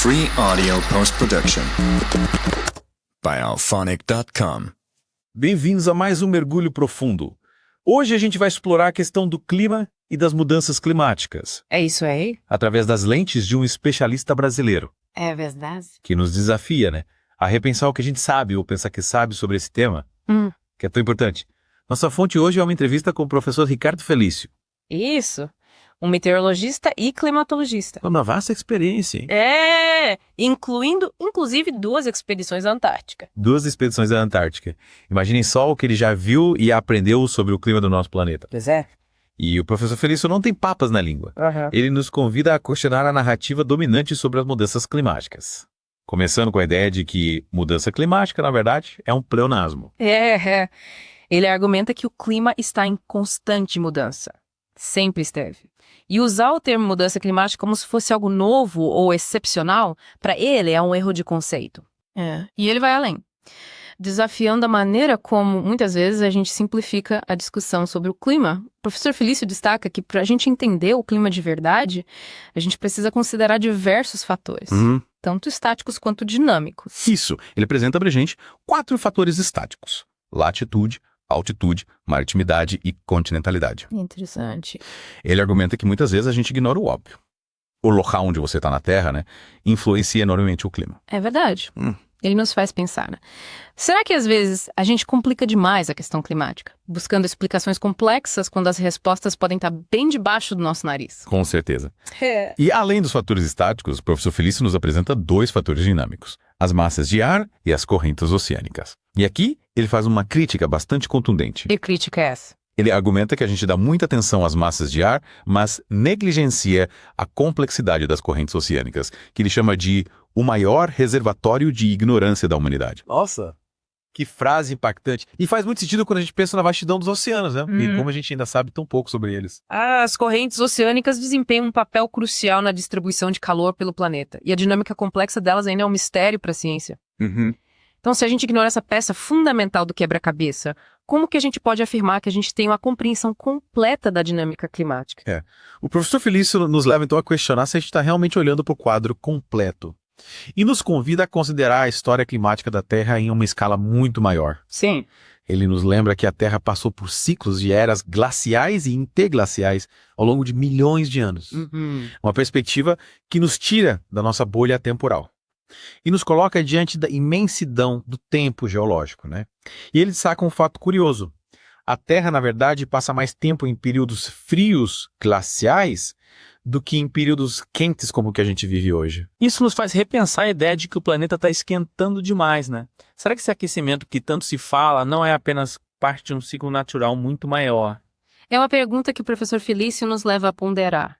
Free audio post-production by Alphonic.com. Bem-vindos a mais um Mergulho Profundo. Hoje a gente vai explorar a questão do clima e das mudanças climáticas. É isso aí? Através das lentes de um especialista brasileiro. É verdade? Que nos desafia, né? A repensar o que a gente sabe ou pensar que sabe sobre esse tema, que é tão importante. Nossa fonte hoje é uma entrevista com o professor Ricardo Felício. Isso. Um meteorologista e climatologista. Uma vasta experiência, hein? Incluindo, inclusive, 2 expedições à Antártica. 2 expedições à Antártica. Imaginem só o que ele já viu e aprendeu sobre o clima do nosso planeta. Pois é. E o professor Felício não tem papas na língua. Uhum. Ele nos convida a questionar a narrativa dominante sobre as mudanças climáticas. Começando com a ideia de que mudança climática, na verdade, é um pleonasmo. Ele argumenta que o clima está em constante mudança. Sempre esteve. E usar o termo mudança climática como se fosse algo novo ou excepcional, para ele é um erro de conceito. E ele vai além, desafiando a maneira como, muitas vezes, a gente simplifica a discussão sobre o clima. O professor Felício destaca que, para a gente entender o clima de verdade, a gente precisa considerar diversos fatores, tanto estáticos quanto dinâmicos. Isso, ele apresenta pra gente 4 fatores estáticos: latitude, altitude, maritimidade e continentalidade. Interessante. Ele argumenta que muitas vezes a gente ignora o óbvio. O local onde você está na Terra, né, influencia enormemente o clima. É verdade. Ele nos faz pensar, né? Será que às vezes a gente complica demais a questão climática, buscando explicações complexas quando as respostas podem estar bem debaixo do nosso nariz? Com certeza. E além dos fatores estáticos, o professor Felício nos apresenta 2 fatores dinâmicos: as massas de ar e as correntes oceânicas. E aqui ele faz uma crítica bastante contundente. Que crítica é essa? Ele argumenta que a gente dá muita atenção às massas de ar, mas negligencia a complexidade das correntes oceânicas, que ele chama de o maior reservatório de ignorância da humanidade. Nossa, que frase impactante. E faz muito sentido quando a gente pensa na vastidão dos oceanos, né? E como a gente ainda sabe tão pouco sobre eles. As correntes oceânicas desempenham um papel crucial na distribuição de calor pelo planeta. E a dinâmica complexa delas ainda é um mistério para a ciência. Então, se a gente ignora essa peça fundamental do quebra-cabeça, como que a gente pode afirmar que a gente tem uma compreensão completa da dinâmica climática? O professor Felício nos leva então a questionar se a gente está realmente olhando para o quadro completo. E nos convida a considerar a história climática da Terra em uma escala muito maior. Sim. Ele nos lembra que a Terra passou por ciclos de eras glaciais e interglaciais ao longo de milhões de anos. Uma perspectiva que nos tira da nossa bolha temporal e nos coloca diante da imensidão do tempo geológico, né? E ele destaca um fato curioso: a Terra, na verdade, passa mais tempo em períodos frios glaciais do que em períodos quentes como o que a gente vive hoje. Isso nos faz repensar a ideia de que o planeta está esquentando demais, né? Será que esse aquecimento que tanto se fala não é apenas parte de um ciclo natural muito maior? É uma pergunta que o professor Felício nos leva a ponderar.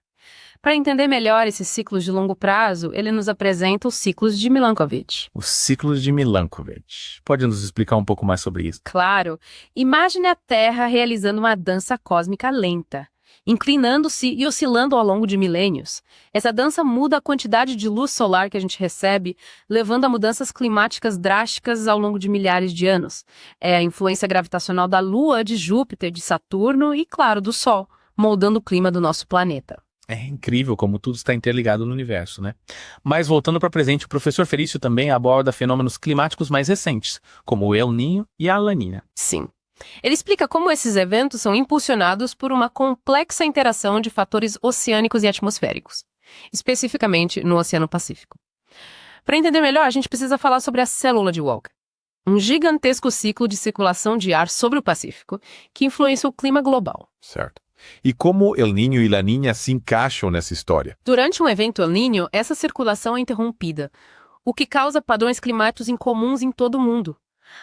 Para entender melhor esses ciclos de longo prazo, ele nos apresenta os ciclos de Milankovitch. Os ciclos de Milankovitch. Pode nos explicar um pouco mais sobre isso? Claro. Imagine a Terra realizando uma dança cósmica lenta, inclinando-se e oscilando ao longo de milênios. Essa dança muda a quantidade de luz solar que a gente recebe, levando a mudanças climáticas drásticas ao longo de milhares de anos. É a influência gravitacional da Lua, de Júpiter, de Saturno e, claro, do Sol, moldando o clima do nosso planeta. É incrível como tudo está interligado no universo, né? Mas voltando para o presente, o professor Felício também aborda fenômenos climáticos mais recentes, como o El Niño e a Laninha. Sim. Ele explica como esses eventos são impulsionados por uma complexa interação de fatores oceânicos e atmosféricos, especificamente no Oceano Pacífico. Para entender melhor, a gente precisa falar sobre a célula de Walker, um gigantesco ciclo de circulação de ar sobre o Pacífico que influencia o clima global. Certo. E como El Niño e Laninha se encaixam nessa história? Durante um evento El Niño, essa circulação é interrompida, o que causa padrões climáticos incomuns em todo o mundo.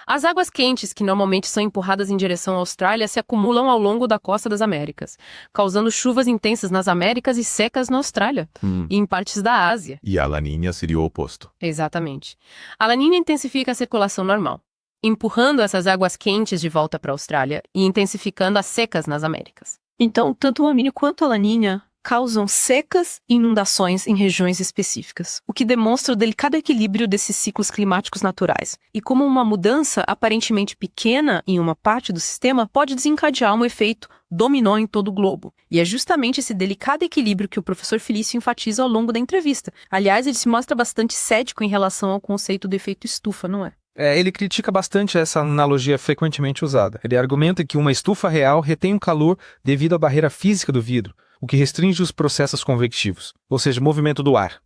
As águas quentes, que normalmente são empurradas em direção à Austrália, se acumulam ao longo da costa das Américas, causando chuvas intensas nas Américas e secas na Austrália, e em partes da Ásia. E a Laninha seria o oposto. Exatamente. A Laninha intensifica a circulação normal, empurrando essas águas quentes de volta para a Austrália e intensificando as secas nas Américas. Então, tanto o El Niño quanto a Laninha causam secas e inundações em regiões específicas, o que demonstra o delicado equilíbrio desses ciclos climáticos naturais, e como uma mudança aparentemente pequena em uma parte do sistema pode desencadear um efeito dominou em todo o globo. E é justamente esse delicado equilíbrio que o professor Felício enfatiza ao longo da entrevista. Aliás, ele se mostra bastante cético em relação ao conceito do efeito estufa, não é? Ele critica bastante essa analogia frequentemente usada. Ele argumenta que uma estufa real retém o calor devido à barreira física do vidro, o que restringe os processos convectivos, ou seja, o movimento do ar.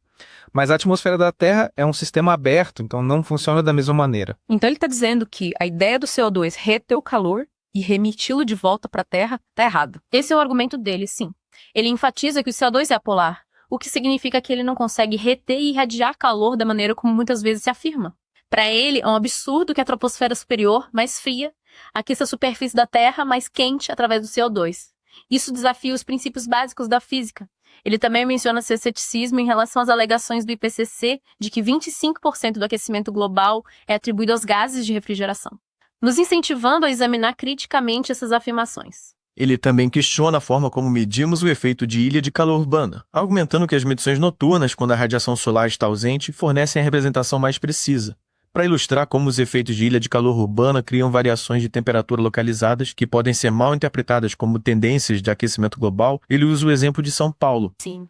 Mas a atmosfera da Terra é um sistema aberto, então não funciona da mesma maneira. Então ele está dizendo que a ideia do CO2 reter o calor e remiti-lo de volta para a Terra está errado. Esse é o argumento dele, sim. Ele enfatiza que o CO2 é apolar, o que significa que ele não consegue reter e irradiar calor da maneira como muitas vezes se afirma. Para ele, é um absurdo que a troposfera superior, mais fria, aqueça a superfície da Terra mais quente através do CO2. Isso desafia os princípios básicos da física. Ele também menciona seu ceticismo em relação às alegações do IPCC de que 25% do aquecimento global é atribuído aos gases de refrigeração, nos incentivando a examinar criticamente essas afirmações. Ele também questiona a forma como medimos o efeito de ilha de calor urbana, argumentando que as medições noturnas, quando a radiação solar está ausente, fornecem a representação mais precisa. Para ilustrar como os efeitos de ilha de calor urbana criam variações de temperatura localizadas que podem ser mal interpretadas como tendências de aquecimento global, ele usa o exemplo de São Paulo. Sim.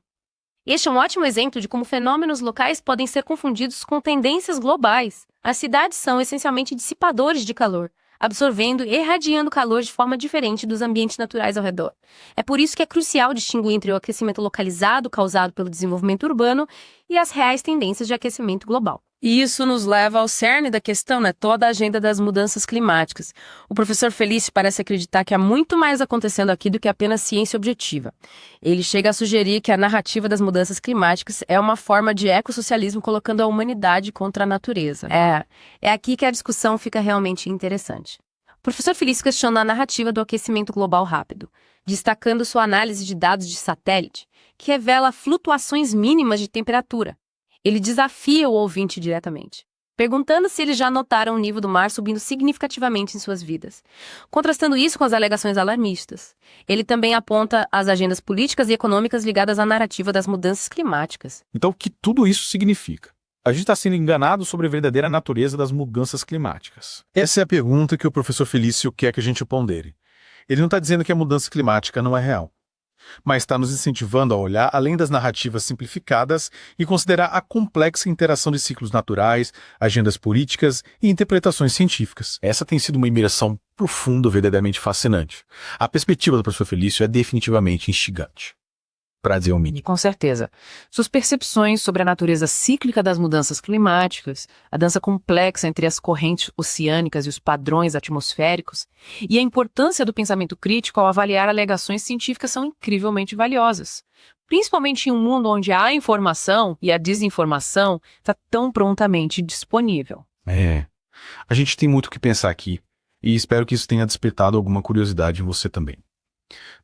Este é um ótimo exemplo de como fenômenos locais podem ser confundidos com tendências globais. As cidades são essencialmente dissipadores de calor, absorvendo e irradiando calor de forma diferente dos ambientes naturais ao redor. É por isso que é crucial distinguir entre o aquecimento localizado causado pelo desenvolvimento urbano e as reais tendências de aquecimento global. E isso nos leva ao cerne da questão, toda a agenda das mudanças climáticas. O professor Felício parece acreditar que há muito mais acontecendo aqui do que apenas ciência objetiva. Ele chega a sugerir que a narrativa das mudanças climáticas é uma forma de ecossocialismo colocando a humanidade contra a natureza. É aqui que a discussão fica realmente interessante. O professor Felício questiona a narrativa do aquecimento global rápido, destacando sua análise de dados de satélite, que revela flutuações mínimas de temperatura. Ele desafia o ouvinte diretamente, perguntando se eles já notaram o nível do mar subindo significativamente em suas vidas, contrastando isso com as alegações alarmistas. Ele também aponta as agendas políticas e econômicas ligadas à narrativa das mudanças climáticas. Então, o que tudo isso significa? A gente está sendo enganado sobre a verdadeira natureza das mudanças climáticas. Essa é a pergunta que o professor Felício quer que a gente pondere. Ele não está dizendo que a mudança climática não é real, mas está nos incentivando a olhar além das narrativas simplificadas e considerar a complexa interação de ciclos naturais, agendas políticas e interpretações científicas. Essa tem sido uma imersão profunda, verdadeiramente fascinante. A perspectiva do professor Felício é definitivamente instigante, para dizer o mínimo. Com certeza. Suas percepções sobre a natureza cíclica das mudanças climáticas, a dança complexa entre as correntes oceânicas e os padrões atmosféricos, e a importância do pensamento crítico ao avaliar alegações científicas são incrivelmente valiosas. Principalmente em um mundo onde a informação e a desinformação está tão prontamente disponível. A gente tem muito o que pensar aqui, e espero que isso tenha despertado alguma curiosidade em você também.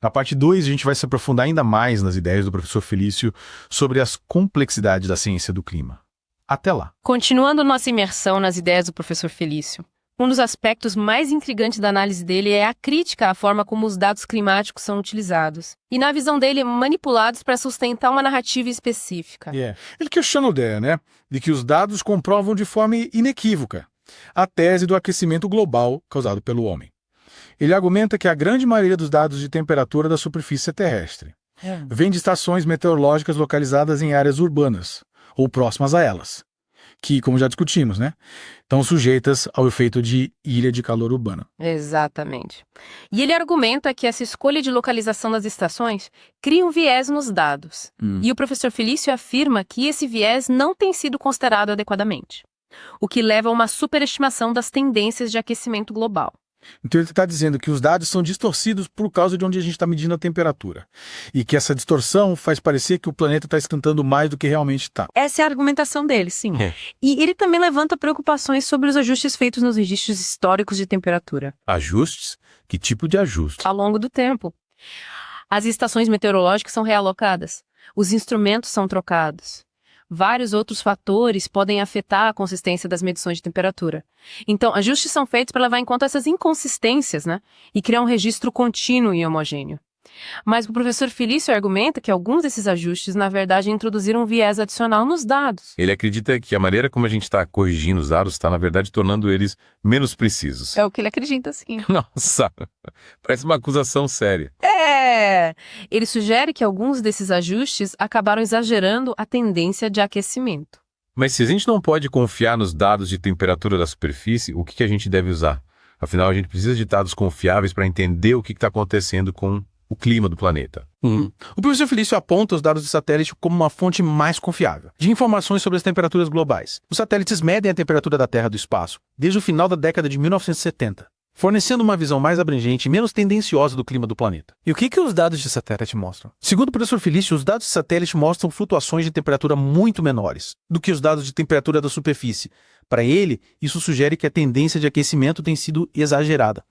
Na parte 2, a gente vai se aprofundar ainda mais nas ideias do professor Felício sobre as complexidades da ciência do clima. Até lá! Continuando nossa imersão nas ideias do professor Felício, um dos aspectos mais intrigantes da análise dele é a crítica à forma como os dados climáticos são utilizados, e na visão dele, manipulados para sustentar uma narrativa específica. Ele questiona a ideia, de que os dados comprovam de forma inequívoca a tese do aquecimento global causado pelo homem. Ele argumenta que a grande maioria dos dados de temperatura da superfície terrestre vem de estações meteorológicas localizadas em áreas urbanas, ou próximas a elas, que, como já discutimos, estão sujeitas ao efeito de ilha de calor urbana. Exatamente. E ele argumenta que essa escolha de localização das estações cria um viés nos dados. E o professor Felício afirma que esse viés não tem sido considerado adequadamente, o que leva a uma superestimação das tendências de aquecimento global. Então ele está dizendo que os dados são distorcidos por causa de onde a gente está medindo a temperatura. E que essa distorção faz parecer que o planeta está esquentando mais do que realmente está. Essa é a argumentação dele, sim. E ele também levanta preocupações sobre os ajustes feitos nos registros históricos de temperatura. Ajustes? Que tipo de ajuste? Ao longo do tempo. As estações meteorológicas são realocadas. Os instrumentos são trocados. Vários outros fatores podem afetar a consistência das medições de temperatura. Então, ajustes são feitos para levar em conta essas inconsistências, e criar um registro contínuo e homogêneo. Mas o professor Felício argumenta que alguns desses ajustes, na verdade, introduziram um viés adicional nos dados. Ele acredita que a maneira como a gente está corrigindo os dados está, na verdade, tornando eles menos precisos. É o que ele acredita, sim. Nossa, parece uma acusação séria. Ele sugere que alguns desses ajustes acabaram exagerando a tendência de aquecimento. Mas se a gente não pode confiar nos dados de temperatura da superfície, o que a gente deve usar? Afinal, a gente precisa de dados confiáveis para entender o que está acontecendo com o clima do planeta. O professor Felício aponta os dados de satélite como uma fonte mais confiável de informações sobre as temperaturas globais. Os satélites medem a temperatura da Terra e do espaço desde o final da década de 1970, fornecendo uma visão mais abrangente e menos tendenciosa do clima do planeta. E o que os dados de satélite mostram? Segundo o professor Felício, os dados de satélite mostram flutuações de temperatura muito menores do que os dados de temperatura da superfície. Para ele, isso sugere que a tendência de aquecimento tem sido exagerada.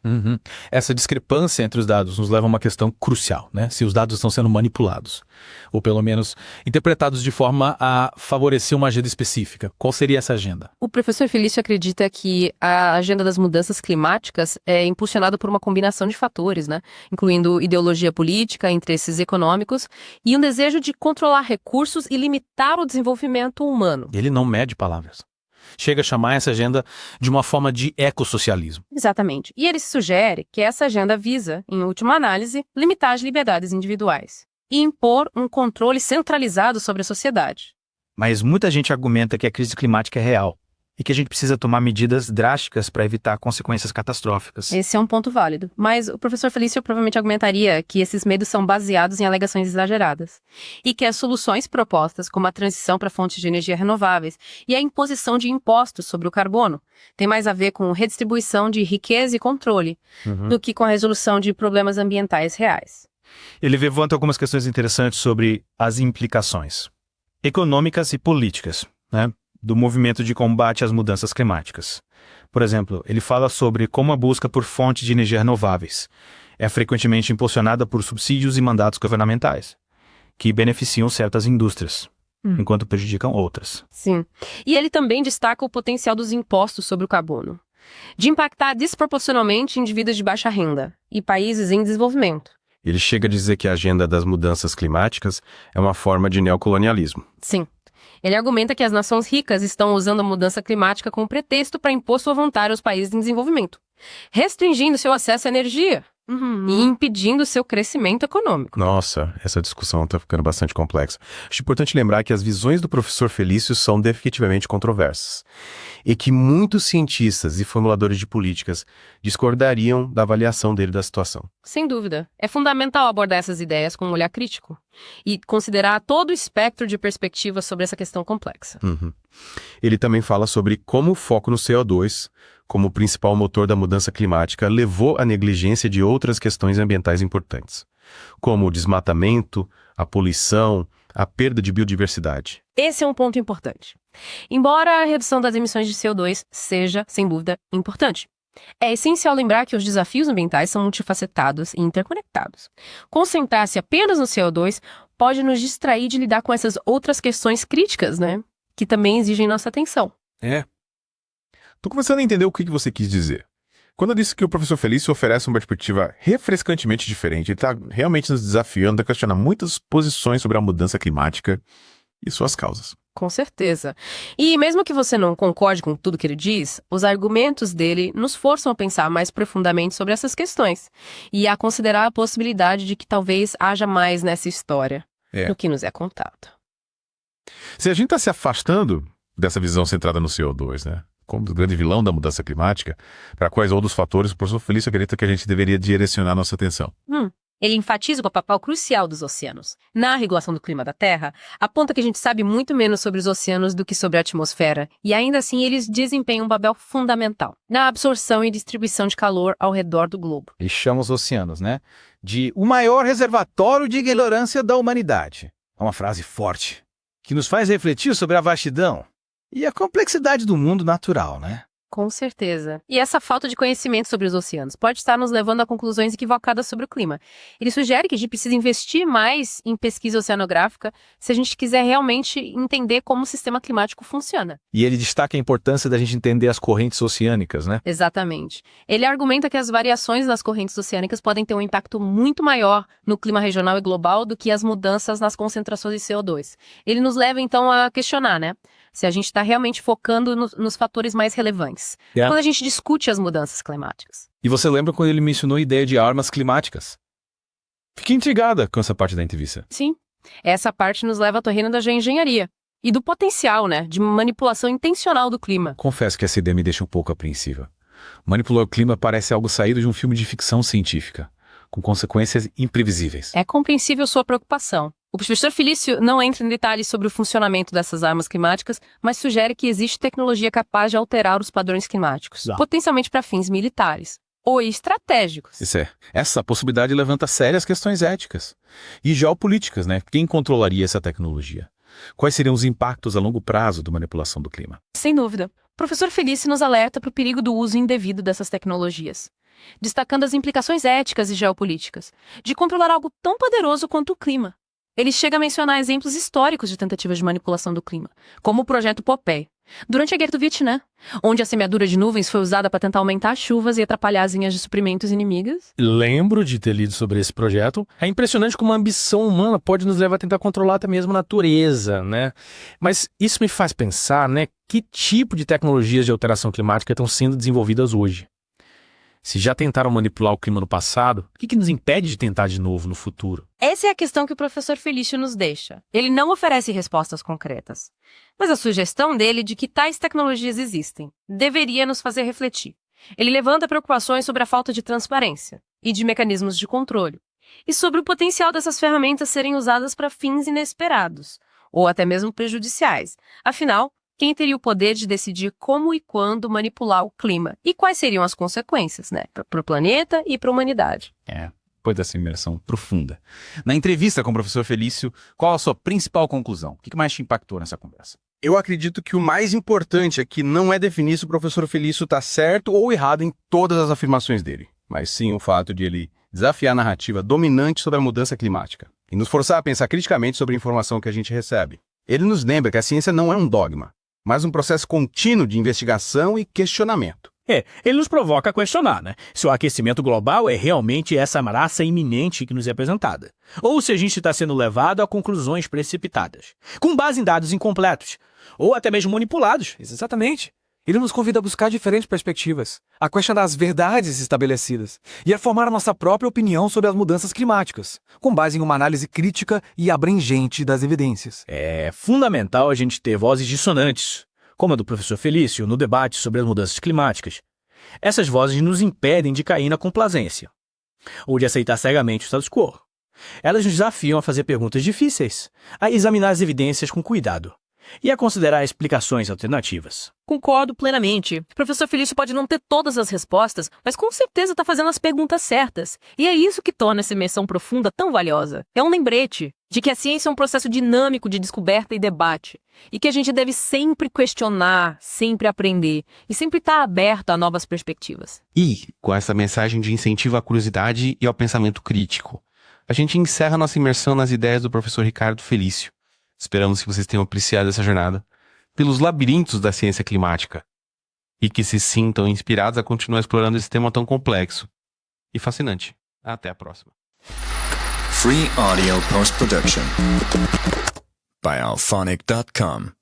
Essa discrepância entre os dados nos leva a uma questão crucial, né? Se os dados estão sendo manipulados, ou pelo menos interpretados de forma a favorecer uma agenda específica. Qual seria essa agenda? O professor Felício acredita que a agenda das mudanças climáticas é impulsionada por uma combinação de fatores, né? Incluindo ideologia política, interesses econômicos e um desejo de controlar recursos e limitar o desenvolvimento humano. Ele não mede palavras. Chega a chamar essa agenda de uma forma de ecossocialismo. Exatamente. E ele sugere que essa agenda visa, em última análise, limitar as liberdades individuais e impor um controle centralizado sobre a sociedade. Mas muita gente argumenta que a crise climática é real e que a gente precisa tomar medidas drásticas para evitar consequências catastróficas. Esse é um ponto válido. Mas o professor Felício provavelmente argumentaria que esses medos são baseados em alegações exageradas e que as soluções propostas, como a transição para fontes de energia renováveis e a imposição de impostos sobre o carbono, tem mais a ver com redistribuição de riqueza e controle do que com a resolução de problemas ambientais reais. Ele levanta algumas questões interessantes sobre as implicações econômicas e políticas, né, do movimento de combate às mudanças climáticas. Por exemplo, ele fala sobre como a busca por fontes de energia renováveis é frequentemente impulsionada por subsídios e mandatos governamentais, que beneficiam certas indústrias, enquanto prejudicam outras. Sim. E ele também destaca o potencial dos impostos sobre o carbono, de impactar desproporcionalmente indivíduos de baixa renda e países em desenvolvimento. Ele chega a dizer que a agenda das mudanças climáticas é uma forma de neocolonialismo. Sim. Ele argumenta que as nações ricas estão usando a mudança climática como pretexto para impor sua vontade aos países em desenvolvimento, restringindo seu acesso à energia e impedindo seu crescimento econômico. Nossa, essa discussão está ficando bastante complexa. Acho importante lembrar que as visões do professor Felício são definitivamente controversas e que muitos cientistas e formuladores de políticas discordariam da avaliação dele da situação. Sem dúvida. É fundamental abordar essas ideias com um olhar crítico e considerar todo o espectro de perspectivas sobre essa questão complexa. Ele também fala sobre como o foco no CO2, como principal motor da mudança climática, levou à negligência de outras questões ambientais importantes, como o desmatamento, a poluição, a perda de biodiversidade. Esse é um ponto importante. Embora a redução das emissões de CO2 seja, sem dúvida, importante, é essencial lembrar que os desafios ambientais são multifacetados e interconectados. Concentrar-se apenas no CO2 pode nos distrair de lidar com essas outras questões críticas, né? Que também exigem nossa atenção. Tô começando a entender o que você quis dizer. Quando eu disse que o professor Felício oferece uma perspectiva refrescantemente diferente, ele está realmente nos desafiando a questionar muitas posições sobre a mudança climática e suas causas. Com certeza. E mesmo que você não concorde com tudo que ele diz, os argumentos dele nos forçam a pensar mais profundamente sobre essas questões e a considerar a possibilidade de que talvez haja mais nessa história do que nos é contado. Se a gente está se afastando dessa visão centrada no CO2, né, como o grande vilão da mudança climática, para quais outros fatores o professor Felício acredita que a gente deveria direcionar nossa atenção? Ele enfatiza o papel crucial dos oceanos. Na regulação do clima da Terra, aponta que a gente sabe muito menos sobre os oceanos do que sobre a atmosfera, e ainda assim eles desempenham um papel fundamental na absorção e distribuição de calor ao redor do globo. Ele chama os oceanos, né, de o maior reservatório de ignorância da humanidade. É uma frase forte, que nos faz refletir sobre a vastidão e a complexidade do mundo natural, né? Com certeza. E essa falta de conhecimento sobre os oceanos pode estar nos levando a conclusões equivocadas sobre o clima. Ele sugere que a gente precisa investir mais em pesquisa oceanográfica se a gente quiser realmente entender como o sistema climático funciona. E ele destaca a importância da gente entender as correntes oceânicas, né? Exatamente. Ele argumenta que as variações nas correntes oceânicas podem ter um impacto muito maior no clima regional e global do que as mudanças nas concentrações de CO2. Ele nos leva, então, a questionar, né? Se a gente está realmente focando nos fatores mais relevantes. Quando a gente discute as mudanças climáticas. E você lembra quando ele mencionou a ideia de armas climáticas? Fiquei intrigada com essa parte da entrevista. Sim. Essa parte nos leva ao terreno da geoengenharia. E do potencial, né? De manipulação intencional do clima. Confesso que essa ideia me deixa um pouco apreensiva. Manipular o clima parece algo saído de um filme de ficção científica, com consequências imprevisíveis. É compreensível sua preocupação. O professor Felício não entra em detalhes sobre o funcionamento dessas armas climáticas, mas sugere que existe tecnologia capaz de alterar os padrões climáticos, potencialmente para fins militares ou estratégicos. Essa possibilidade levanta sérias questões éticas e geopolíticas, né? Quem controlaria essa tecnologia? Quais seriam os impactos a longo prazo da manipulação do clima? Sem dúvida. O professor Felício nos alerta para o perigo do uso indevido dessas tecnologias, destacando as implicações éticas e geopolíticas de controlar algo tão poderoso quanto o clima. Ele chega a mencionar exemplos históricos de tentativas de manipulação do clima, como o projeto Popeye, durante a Guerra do Vietnã, onde a semeadura de nuvens foi usada para tentar aumentar as chuvas e atrapalhar as linhas de suprimentos inimigas. Lembro de ter lido sobre esse projeto. É impressionante como a ambição humana pode nos levar a tentar controlar até mesmo a natureza, né? Mas isso me faz pensar, né, que tipo de tecnologias de alteração climática estão sendo desenvolvidas hoje. Se já tentaram manipular o clima no passado, o que nos impede de tentar de novo no futuro? Essa é a questão que o professor Felício nos deixa. Ele não oferece respostas concretas, mas a sugestão dele de que tais tecnologias existem deveria nos fazer refletir. Ele levanta preocupações sobre a falta de transparência e de mecanismos de controle, e sobre o potencial dessas ferramentas serem usadas para fins inesperados, ou até mesmo prejudiciais. Afinal, quem teria o poder de decidir como e quando manipular o clima? E quais seriam as consequências, né? Para o planeta e para a humanidade. Depois dessa imersão profunda. Na entrevista com o professor Felício, qual a sua principal conclusão? O que mais te impactou nessa conversa? Eu acredito que o mais importante aqui não é definir se o professor Felício está certo ou errado em todas as afirmações dele, mas sim o fato de ele desafiar a narrativa dominante sobre a mudança climática e nos forçar a pensar criticamente sobre a informação que a gente recebe. Ele nos lembra que a ciência não é um dogma, mas um processo contínuo de investigação e questionamento. Ele nos provoca a questionar, né? Se o aquecimento global é realmente essa ameaça iminente que nos é apresentada. Ou se a gente está sendo levado a conclusões precipitadas, com base em dados incompletos, ou até mesmo manipulados. Exatamente. Ele nos convida a buscar diferentes perspectivas, a questionar as verdades estabelecidas e a formar a nossa própria opinião sobre as mudanças climáticas, com base em uma análise crítica e abrangente das evidências. É fundamental a gente ter vozes dissonantes, como a do professor Felício no debate sobre as mudanças climáticas. Essas vozes nos impedem de cair na complacência, ou de aceitar cegamente o status quo. Elas nos desafiam a fazer perguntas difíceis, a examinar as evidências com cuidado e a considerar explicações alternativas. Concordo plenamente. O professor Felício pode não ter todas as respostas, mas com certeza está fazendo as perguntas certas. E é isso que torna essa imersão profunda tão valiosa. É um lembrete de que a ciência é um processo dinâmico de descoberta e debate, e que a gente deve sempre questionar, sempre aprender, e sempre estar aberto a novas perspectivas. E, com essa mensagem de incentivo à curiosidade e ao pensamento crítico, a gente encerra nossa imersão nas ideias do professor Ricardo Felício. Esperamos que vocês tenham apreciado essa jornada pelos labirintos da ciência climática e que se sintam inspirados a continuar explorando esse tema tão complexo e fascinante. Até a próxima. Free Audio Post Production by Alphonic.com